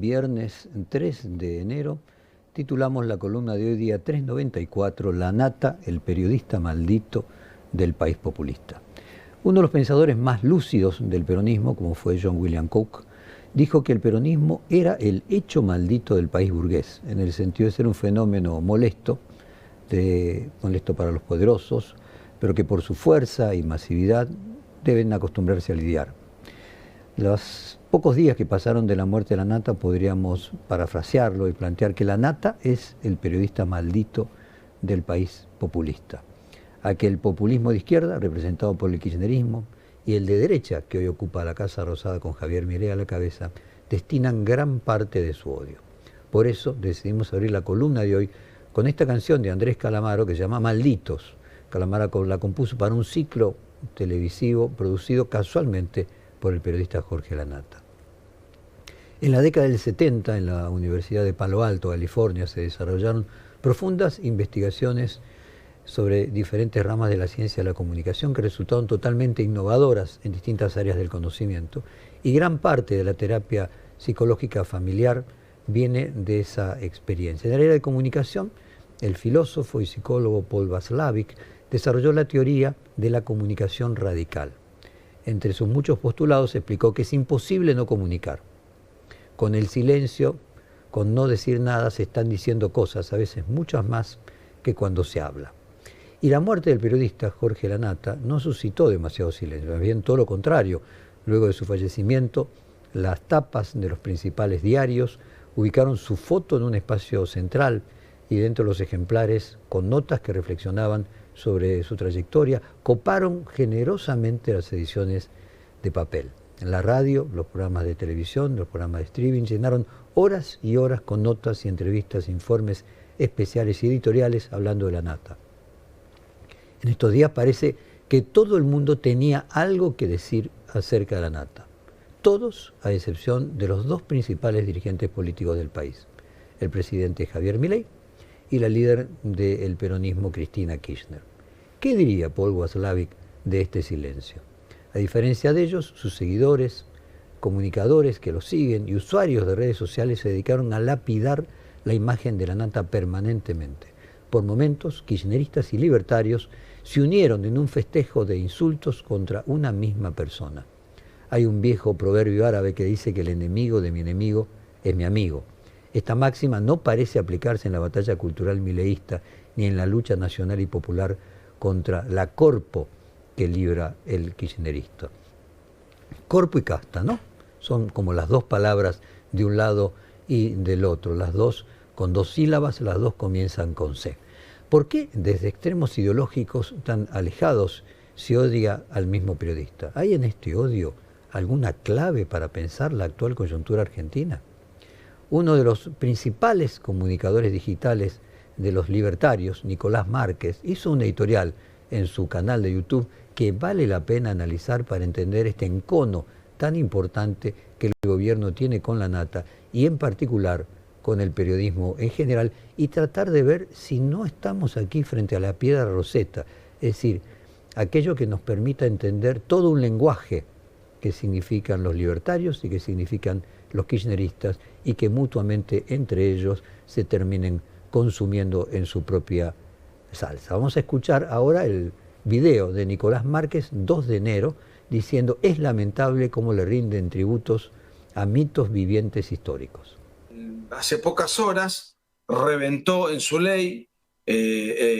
viernes 3 de enero, titulamos la columna de hoy día 394, La Nata, el periodista maldito del país populista. Uno de los pensadores más lúcidos del peronismo, como fue John William Coke, dijo que el peronismo era el hecho maldito del país burgués, en el sentido de ser un fenómeno molesto para los poderosos, pero que por su fuerza y masividad deben acostumbrarse a lidiar. Los pocos días que pasaron de la muerte de la Nata podríamos parafrasearlo y plantear que la Nata es el periodista maldito del país populista. Aquel populismo de izquierda, representado por el kirchnerismo, y el de derecha, que hoy ocupa la Casa Rosada con Javier Milei a la cabeza, destinan gran parte de su odio. Por eso decidimos abrir la columna de hoy con esta canción de Andrés Calamaro que se llama Malditos. Calamaro la compuso para un ciclo televisivo producido casualmente por el periodista Jorge Lanata. En la década del 70, en la Universidad de Palo Alto, California, se desarrollaron profundas investigaciones sobre diferentes ramas de la ciencia de la comunicación que resultaron totalmente innovadoras en distintas áreas del conocimiento, y gran parte de la terapia psicológica familiar viene de esa experiencia. En el área de comunicación, el filósofo y psicólogo Paul Watzlawick desarrolló la teoría de la comunicación radical. Entre sus muchos postulados explicó que es imposible no comunicar. Con el silencio, con no decir nada, se están diciendo cosas, a veces muchas más que cuando se habla. Y la muerte del periodista Jorge Lanata no suscitó demasiado silencio, más bien todo lo contrario. Luego de su fallecimiento, las tapas de los principales diarios ubicaron su foto en un espacio central y dentro de los ejemplares, con notas que reflexionaban sobre su trayectoria, coparon generosamente las ediciones de papel. En la radio, los programas de televisión, los programas de streaming llenaron horas y horas con notas y entrevistas, informes especiales y editoriales hablando de la Nata. En estos días parece que todo el mundo tenía algo que decir acerca de la Nata. Todos, a excepción de los dos principales dirigentes políticos del país, el presidente Javier Milei y la líder del peronismo, Cristina Kirchner. ¿Qué diría Paul Watzlawick de este silencio? A diferencia de ellos, sus seguidores, comunicadores que los siguen y usuarios de redes sociales se dedicaron a lapidar la imagen de la Nata permanentemente. Por momentos, kirchneristas y libertarios se unieron en un festejo de insultos contra una misma persona. Hay un viejo proverbio árabe que dice que el enemigo de mi enemigo es mi amigo. Esta máxima no parece aplicarse en la batalla cultural mileísta ni en la lucha nacional y popular contra la corpo que libra el kirchnerista. Corpo y casta, ¿no? Son como las dos palabras de un lado y del otro, las dos con dos sílabas, las dos comienzan con C. ¿Por qué desde extremos ideológicos tan alejados se odia al mismo periodista? ¿Hay en este odio alguna clave para pensar la actual coyuntura argentina? Uno de los principales comunicadores digitales de los libertarios, Nicolás Márquez, hizo un editorial en su canal de YouTube que vale la pena analizar para entender este encono tan importante que el gobierno tiene con la Nata y en particular con el periodismo en general, y tratar de ver si no estamos aquí frente a la piedra Rosetta, es decir, aquello que nos permita entender todo un lenguaje que significan los libertarios y que significan los kirchneristas, y que mutuamente entre ellos se terminen consumiendo en su propia salsa. Vamos a escuchar ahora el video de Nicolás Márquez, 2 de enero, diciendo: es lamentable cómo le rinden tributos a mitos vivientes históricos. Hace pocas horas reventó en su ley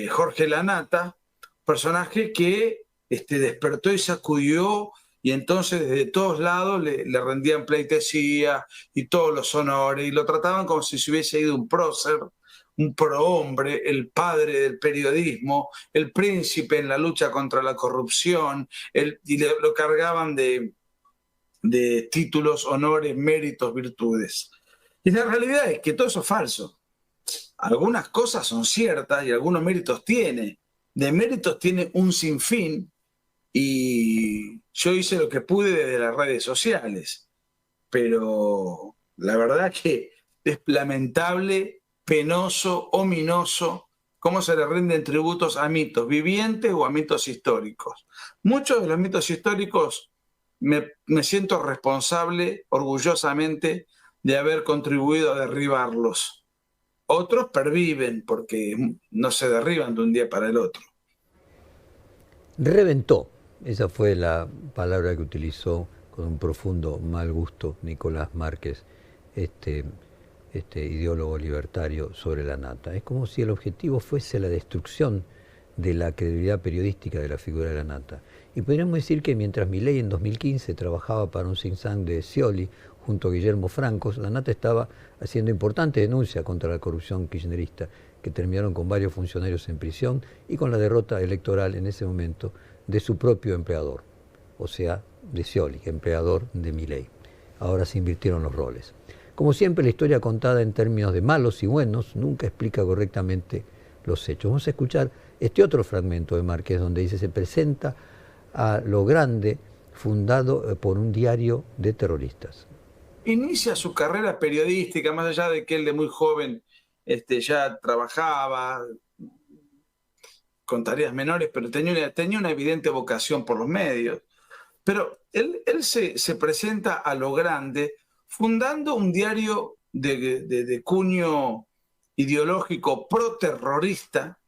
Jorge Lanata, personaje que despertó y sacudió, y entonces desde todos lados le rendían pleitesía y todos los honores, y lo trataban como si se hubiese ido un prócer, un prohombre, el padre del periodismo, el príncipe en la lucha contra la corrupción, y lo cargaban de títulos, honores, méritos, virtudes. Y la realidad es que todo eso es falso. Algunas cosas son ciertas y algunos méritos tiene. De méritos tiene un sinfín, y yo hice lo que pude desde las redes sociales. Pero la verdad que es lamentable, penoso, ominoso, cómo se le rinden tributos a mitos vivientes o a mitos históricos. Muchos de los mitos históricos me siento responsable, orgullosamente, de haber contribuido a derribarlos. Otros perviven porque no se derriban de un día para el otro. Reventó, esa fue la palabra que utilizó con un profundo mal gusto Nicolás Márquez, este ideólogo libertario, sobre la nata. Es como si el objetivo fuese la destrucción de la credibilidad periodística de la figura de la nata. Y podríamos decir que mientras Milei en 2015 trabajaba para un think tank de Scioli junto a Guillermo Francos, la nata estaba haciendo importantes denuncias contra la corrupción kirchnerista, que terminaron con varios funcionarios en prisión y con la derrota electoral en ese momento de su propio empleador, o sea, de Scioli, empleador de Milei. Ahora se invirtieron los roles. Como siempre, la historia contada en términos de malos y buenos nunca explica correctamente los hechos. Vamos a escuchar este otro fragmento de Márquez, donde dice: se presenta a lo grande fundado por un diario de terroristas. Inicia su carrera periodística, más allá de que él de muy joven ya trabajaba con tareas menores, pero tenía una evidente vocación por los medios. Pero él se presenta a lo grande fundando un diario de cuño ideológico pro-terrorista,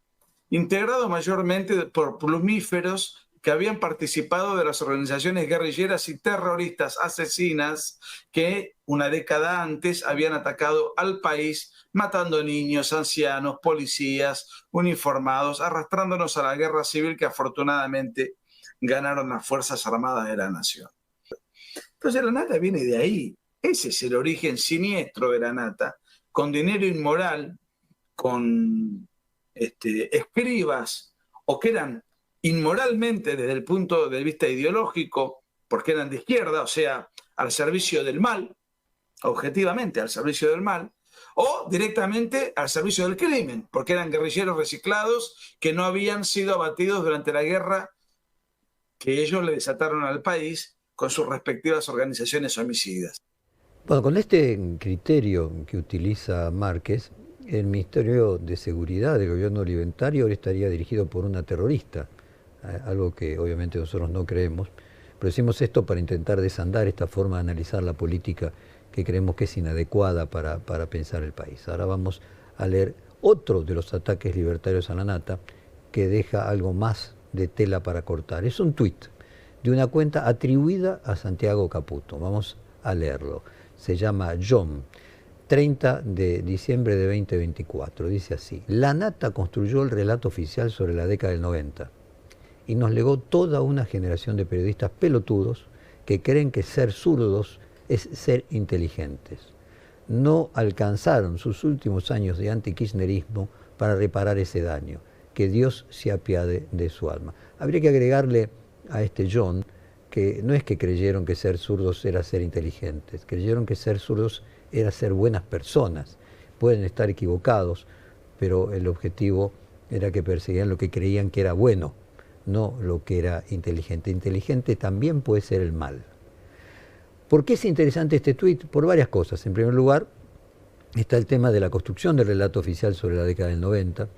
integrado mayormente por plumíferos que habían participado de las organizaciones guerrilleras y terroristas asesinas que una década antes habían atacado al país, matando niños, ancianos, policías, uniformados, arrastrándonos a la guerra civil que afortunadamente ganaron las Fuerzas Armadas de la Nación. Entonces la nata viene de ahí. Ese es el origen siniestro de la nata, con dinero inmoral, con escribas, o que eran inmoralmente desde el punto de vista ideológico, porque eran de izquierda, o sea, al servicio del mal, objetivamente al servicio del mal, o directamente al servicio del crimen, porque eran guerrilleros reciclados que no habían sido abatidos durante la guerra que ellos le desataron al país con sus respectivas organizaciones homicidas. Bueno, con este criterio que utiliza Márquez, el Ministerio de Seguridad del gobierno libertario estaría dirigido por una terrorista, algo que obviamente nosotros no creemos, pero decimos esto para intentar desandar esta forma de analizar la política que creemos que es inadecuada para pensar el país. Ahora vamos a leer otro de los ataques libertarios a la nata que deja algo más de tela para cortar. Es un tuit de una cuenta atribuida a Santiago Caputo. Vamos a leerlo. Se llama John, 30 de diciembre de 2024. Dice así: la nata construyó el relato oficial sobre la década del 90 y nos legó toda una generación de periodistas pelotudos que creen que ser zurdos es ser inteligentes. No alcanzaron sus últimos años de antikirchnerismo para reparar ese daño. Que Dios se apiade de su alma. Habría que agregarle a este John que no es que creyeron que ser zurdos era ser inteligentes, creyeron que ser zurdos era ser buenas personas. Pueden estar equivocados, pero el objetivo era que perseguían lo que creían que era bueno, no lo que era inteligente. Inteligente también puede ser el mal. ¿Por qué es interesante este tuit? Por varias cosas. En primer lugar, está el tema de la construcción del relato oficial sobre la década del 90.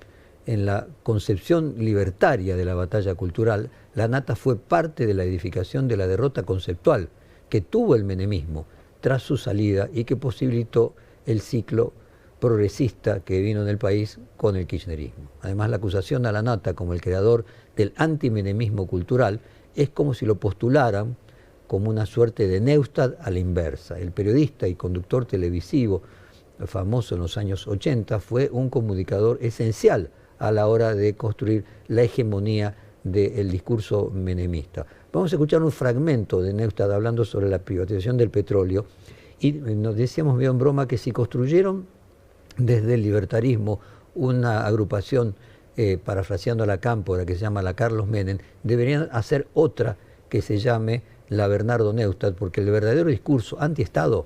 En la concepción libertaria de la batalla cultural, la nata fue parte de la edificación de la derrota conceptual que tuvo el menemismo tras su salida y que posibilitó el ciclo progresista que vino en el país con el kirchnerismo. Además, la acusación a la nata como el creador del antimenemismo cultural es como si lo postularan como una suerte de Neustadt a la inversa. El periodista y conductor televisivo famoso en los años 80 fue un comunicador esencial a la hora de construir la hegemonía del discurso menemista. Vamos a escuchar un fragmento de Neustadt hablando sobre la privatización del petróleo y nos decíamos medio en broma que si construyeron desde el libertarismo una agrupación, parafraseando a la Cámpora, que se llama la Carlos Menem, deberían hacer otra que se llame la Bernardo Neustadt, porque el verdadero discurso anti-Estado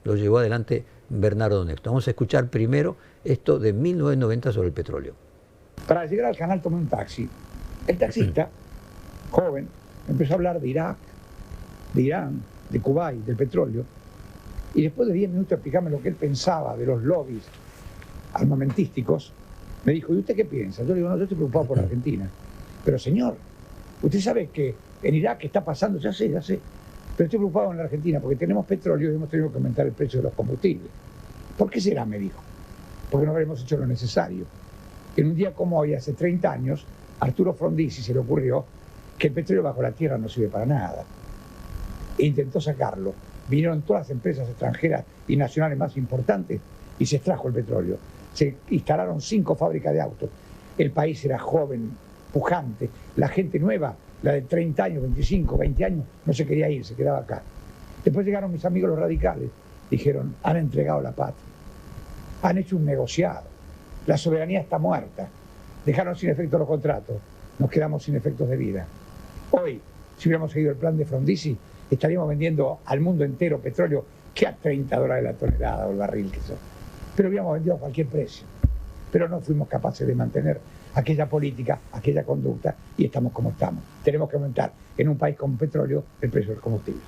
lo llevó adelante Bernardo Neustadt. Vamos a escuchar primero esto de 1990 sobre el petróleo. Para llegar al canal tomé un taxi. El taxista, joven, empezó a hablar de Irak, de Irán, de Kuwait, del petróleo, y después de 10 minutos de explicarme lo que él pensaba de los lobbies armamentísticos, me dijo: ¿y usted qué piensa? Yo le digo: no, yo estoy preocupado por Argentina. Pero señor, usted sabe que en Irak está pasando, ya sé, Pero estoy preocupado en la Argentina porque tenemos petróleo y hemos tenido que aumentar el precio de los combustibles. ¿Por qué será? Me dijo. Porque no habremos hecho lo necesario. En un día como hoy, hace 30 años, Arturo Frondizi se le ocurrió que el petróleo bajo la tierra no sirve para nada. E intentó sacarlo. Vinieron todas las empresas extranjeras y nacionales más importantes y se extrajo el petróleo. Se instalaron 5 fábricas de autos. El país era joven, pujante. La gente nueva, la de 30 años, 25, 20 años, no se quería ir, se quedaba acá. Después llegaron mis amigos los radicales. Dijeron, han entregado la patria. Han hecho un negociado. La soberanía está muerta. Dejaron sin efecto los contratos. Nos quedamos sin efectos de vida. Hoy, si hubiéramos seguido el plan de Frondizi, estaríamos vendiendo al mundo entero petróleo que a $30 la tonelada o el barril que son. Pero hubiéramos vendido a cualquier precio. Pero no fuimos capaces de mantener aquella política, aquella conducta, y estamos como estamos. Tenemos que aumentar en un país con petróleo el precio del combustible.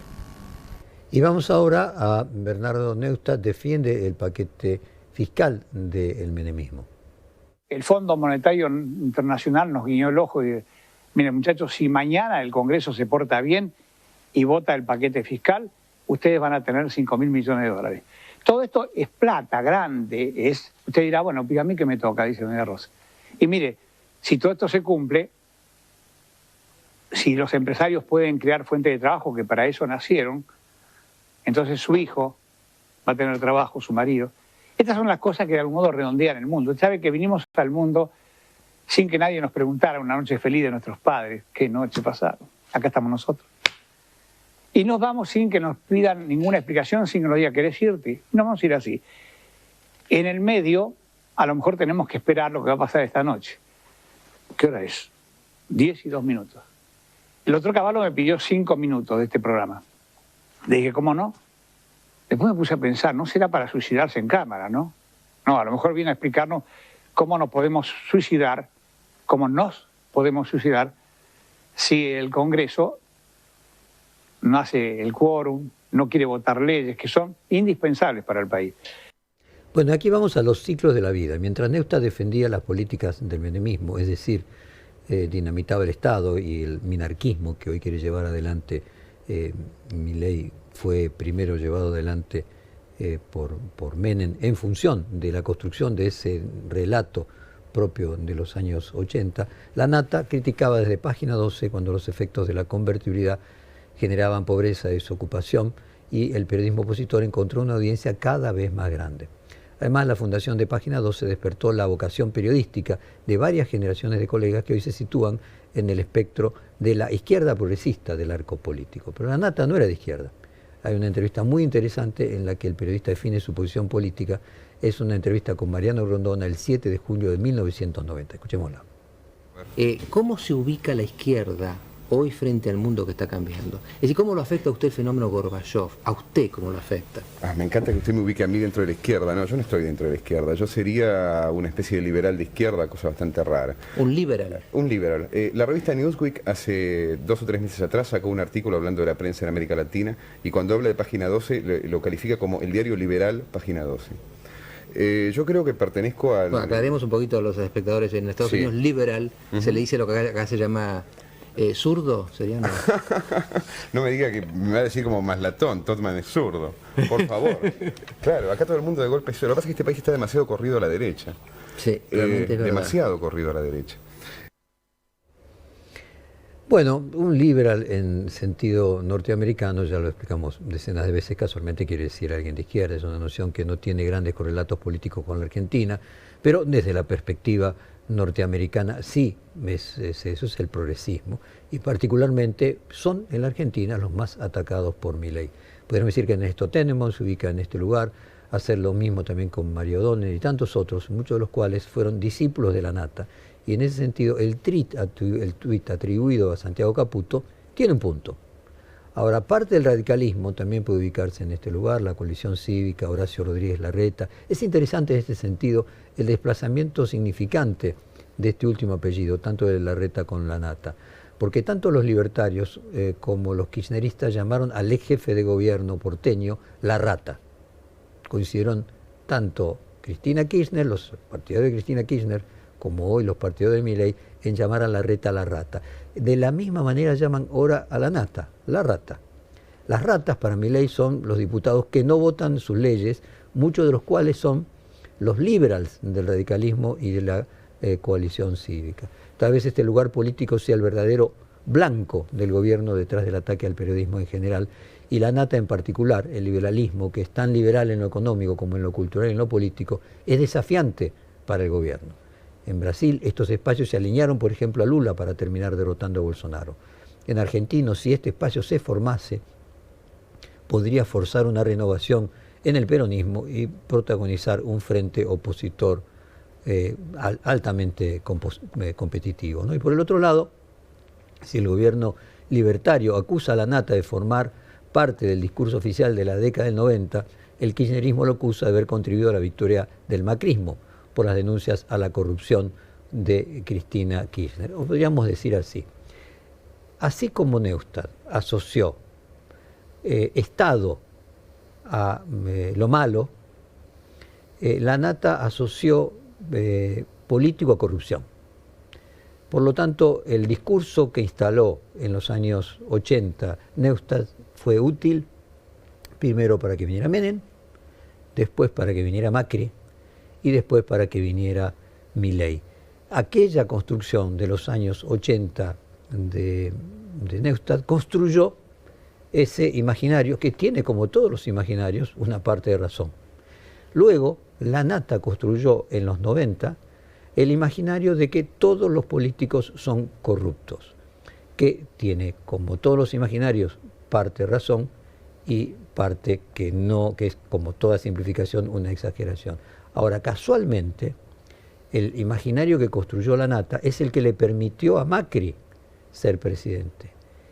Y vamos ahora a Bernardo Neustadt, defiende el paquete fiscal del menemismo. El Fondo Monetario Internacional nos guiñó el ojo y, miren muchachos, si mañana el Congreso se porta bien y vota el paquete fiscal, ustedes van a tener 5.000 millones de dólares. Todo esto es plata grande. Usted dirá, bueno, pues a mí que me toca, dice doña Rosa. Y mire, si todo esto se cumple, si los empresarios pueden crear fuentes de trabajo, que para eso nacieron, entonces su hijo va a tener trabajo, su marido. Estas son las cosas que de algún modo redondean el mundo. Usted sabe que vinimos al mundo sin que nadie nos preguntara una noche feliz de nuestros padres. ¿Qué noche pasaron? Acá estamos nosotros. Y nos vamos sin que nos pidan ninguna explicación, sin que nos diga, ¿querés irte? Nos vamos a ir así. En el medio, a lo mejor tenemos que esperar lo que va a pasar esta noche. ¿Qué hora es? 10:02. El otro caballo me pidió 5 minutos de este programa. Le dije, ¿cómo no? Después me puse a pensar, no será para suicidarse en cámara, ¿no? No, a lo mejor viene a explicarnos cómo nos podemos suicidar si el Congreso no hace el quórum, no quiere votar leyes que son indispensables para el país. Bueno, aquí vamos a los ciclos de la vida. Mientras Neustadt defendía las políticas del menemismo, es decir, dinamitaba el Estado y el minarquismo que hoy quiere llevar adelante Milei, fue primero llevado adelante por Menem en función de la construcción de ese relato propio de los años 80, la Nata criticaba desde página 12 cuando los efectos de la convertibilidad generaban pobreza y desocupación, y el periodismo opositor encontró una audiencia cada vez más grande. Además, la fundación de Página 12 despertó la vocación periodística de varias generaciones de colegas que hoy se sitúan en el espectro de la izquierda progresista del arco político. Pero la Nata no era de izquierda. Hay una entrevista muy interesante en la que el periodista define su posición política. Es una entrevista con Mariano Grondona el 7 de julio de 1990. Escuchémosla. ¿Cómo se ubica la izquierda hoy frente al mundo que está cambiando? Es decir, ¿cómo lo afecta a usted el fenómeno Gorbachev? ¿A usted cómo lo afecta? Me encanta que usted me ubique a mí dentro de la izquierda. No, yo no estoy dentro de la izquierda. Yo sería una especie de liberal de izquierda, cosa bastante rara. ¿Un liberal? Un liberal. La revista Newsweek hace 2 o 3 meses atrás sacó un artículo hablando de la prensa en América Latina, y cuando habla de Página 12 lo califica como el diario liberal Página 12. Yo creo que pertenezco al... Bueno, aclaremos un poquito a los espectadores. En Estados Unidos, liberal, se le dice lo que acá se llama... ¿zurdo? ¿Sería? No. No me diga que me va a decir como maslatón, Totman es zurdo, por favor. Claro, acá todo el mundo de golpe es zurdo. Lo que pasa es que este país está demasiado corrido a la derecha. Sí, realmente es verdad. Demasiado corrido a la derecha. Bueno, un liberal en sentido norteamericano, ya lo explicamos decenas de veces, casualmente quiere decir alguien de izquierda. Es una noción que no tiene grandes correlatos políticos con la Argentina, pero desde la perspectiva norteamericana sí, eso es el progresismo, y particularmente son en la Argentina los más atacados por Milei. Podríamos decir que Ernesto Tenenbaum se ubica en este lugar, hacer lo mismo también con Mario O'Donnell y tantos otros, muchos de los cuales fueron discípulos de la Nata, y en ese sentido el tuit atribuido a Santiago Caputo tiene un punto. Ahora, parte del radicalismo también puede ubicarse en este lugar, la coalición cívica, Horacio Rodríguez Larreta. Es interesante en este sentido el desplazamiento significante de este último apellido, tanto de Larreta con la Nata, porque tanto los libertarios como los kirchneristas llamaron al ex jefe de gobierno porteño la Rata. Coincidieron tanto Cristina Kirchner, los partidarios de Cristina Kirchner, como hoy los partidarios de Milei, en llamar a Larreta la Rata. De la misma manera llaman ahora a la Nata, la Rata. Las ratas para Milei son los diputados que no votan sus leyes, muchos de los cuales son los liberals del radicalismo y de la coalición cívica. Tal vez este lugar político sea el verdadero blanco del gobierno detrás del ataque al periodismo en general, y la nata en particular, el liberalismo, que es tan liberal en lo económico como en lo cultural y en lo político, es desafiante para el gobierno. En Brasil estos espacios se alinearon, por ejemplo, a Lula para terminar derrotando a Bolsonaro. En Argentina, si este espacio se formase, podría forzar una renovación en el peronismo y protagonizar un frente opositor altamente competitivo, ¿no? Y por el otro lado, si el gobierno libertario acusa a la nata de formar parte del discurso oficial de la década del 90, el kirchnerismo lo acusa de haber contribuido a la victoria del macrismo por las denuncias a la corrupción de Cristina Kirchner. O podríamos decir así. Así como Neustadt asoció Estado a lo malo, la nata asoció político a corrupción. Por lo tanto, el discurso que instaló en los años 80 Neustadt fue útil, primero para que viniera Menem, después para que viniera Macri y después para que viniera Milei. Aquella construcción de los años 80 de Neustadt construyó ese imaginario que tiene, como todos los imaginarios, una parte de razón. Luego, la nata construyó en los 90 el imaginario de que todos los políticos son corruptos, que tiene, como todos los imaginarios, parte de razón y parte que no, que es, como toda simplificación, una exageración. Ahora, casualmente, el imaginario que construyó la nata es el que le permitió a Macri ser presidente.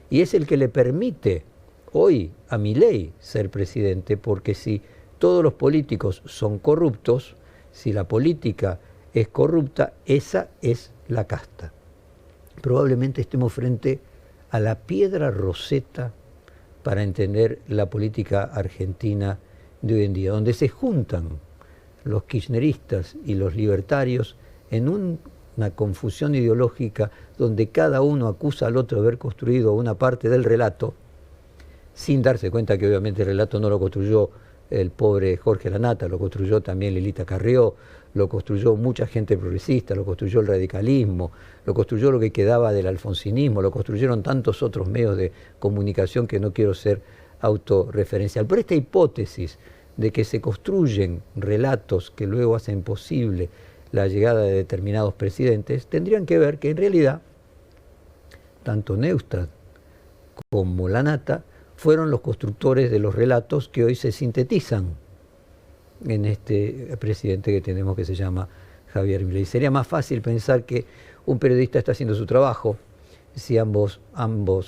Y es el que le permite hoy a Milei ser presidente, porque si todos los políticos son corruptos, si la política es corrupta, esa es la casta. Probablemente estemos frente a la piedra roseta para entender la política argentina de hoy en día, donde se juntan los kirchneristas y los libertarios en una confusión ideológica donde cada uno acusa al otro de haber construido una parte del relato, sin darse cuenta que obviamente el relato no lo construyó el pobre Jorge Lanata, lo construyó también Lilita Carrió, lo construyó mucha gente progresista, lo construyó el radicalismo, lo construyó lo que quedaba del alfonsinismo, lo construyeron tantos otros medios de comunicación que no quiero ser autorreferencial. Pero esta hipótesis de que se construyen relatos que luego hacen posible la llegada de determinados presidentes, tendrían que ver que en realidad tanto Neustadt como la nata fueron los constructores de los relatos que hoy se sintetizan en este presidente que tenemos, que se llama Javier Milei. Sería más fácil pensar que un periodista está haciendo su trabajo si ambos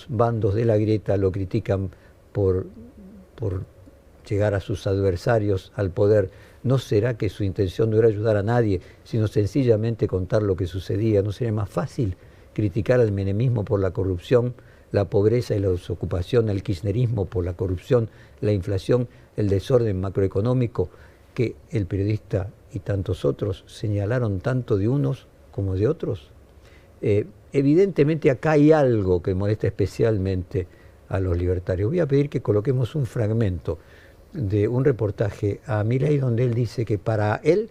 bandos de la grieta lo critican por llegar a sus adversarios al poder. ¿No será que su intención no era ayudar a nadie, sino sencillamente contar lo que sucedía? ¿No sería más fácil criticar al menemismo por la corrupción, la pobreza y la desocupación, al kirchnerismo por la corrupción, la inflación, el desorden macroeconómico, que el periodista y tantos otros señalaron tanto de unos como de otros? Evidentemente acá hay algo que molesta especialmente a los libertarios. Voy a pedir que coloquemos un fragmento de un reportaje a Milei donde él dice que para él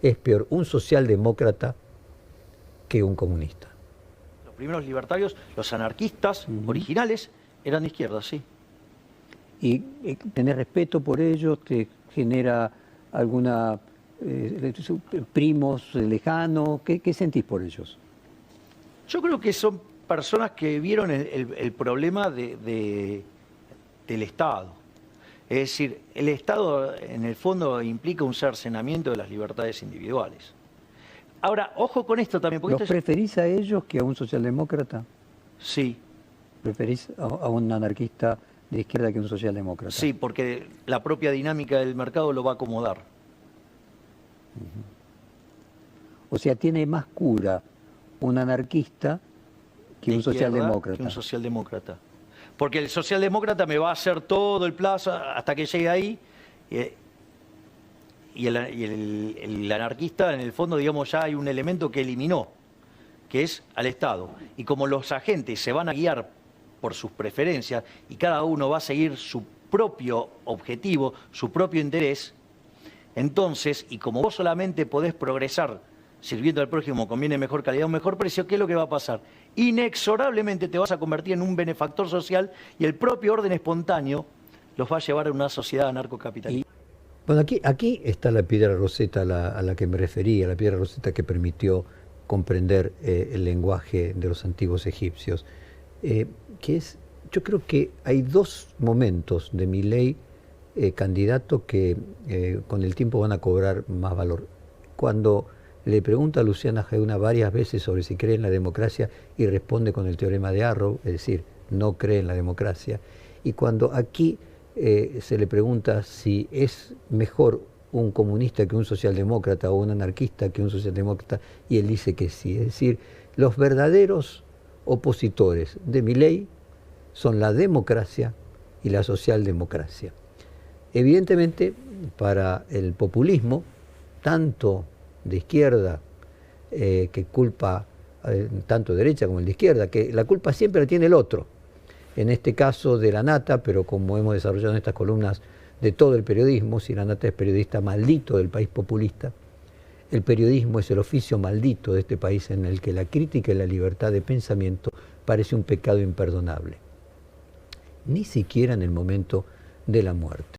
es peor un socialdemócrata que un comunista. Los primeros libertarios, los anarquistas originales, eran de izquierda, sí. ¿Y tener respeto por ellos te genera alguna primos lejanos? ¿Qué sentís por ellos? Yo creo que son personas que vieron el problema del Estado. Es decir, el Estado en el fondo implica un cercenamiento de las libertades individuales. Ahora, ojo con esto también. Porque ¿Los preferís a ellos que a un socialdemócrata? Sí. ¿Preferís a un anarquista de izquierda que a un socialdemócrata? Sí, porque la propia dinámica del mercado lo va a acomodar. O sea, tiene más cura un anarquista que un socialdemócrata. Que un socialdemócrata. Porque el socialdemócrata me va a hacer todo el plazo hasta que llegue ahí, y el anarquista, en el fondo, digamos, ya hay un elemento que eliminó, que es al Estado. Y como los agentes se van a guiar por sus preferencias y cada uno va a seguir su propio objetivo, su propio interés, entonces, y como vos solamente podés progresar sirviendo al prójimo con bienes de mejor calidad, un mejor precio, ¿qué es lo que va a pasar? Inexorablemente te vas a convertir en un benefactor social y el propio orden espontáneo los va a llevar a una sociedad anarcocapitalista. Bueno, aquí está la piedra roseta a la que me refería, la piedra roseta que permitió comprender el lenguaje de los antiguos egipcios, que es, yo creo que hay dos momentos de Milei candidato que con el tiempo van a cobrar más valor. Cuando le pregunta a Luciana Geuna varias veces sobre si cree en la democracia y responde con el teorema de Arrow, es decir, no cree en la democracia, y cuando aquí se le pregunta si es mejor un comunista que un socialdemócrata o un anarquista que un socialdemócrata, y él dice que sí. Es decir, los verdaderos opositores de Milei son la democracia y la socialdemocracia. Evidentemente, para el populismo, tanto de izquierda, que culpa tanto de derecha como el de izquierda, que la culpa siempre la tiene el otro. En este caso de la Nata, pero como hemos desarrollado en estas columnas de todo el periodismo, si la Nata es periodista maldito del país populista, el periodismo es el oficio maldito de este país en el que la crítica y la libertad de pensamiento parece un pecado imperdonable. Ni siquiera en el momento de la muerte.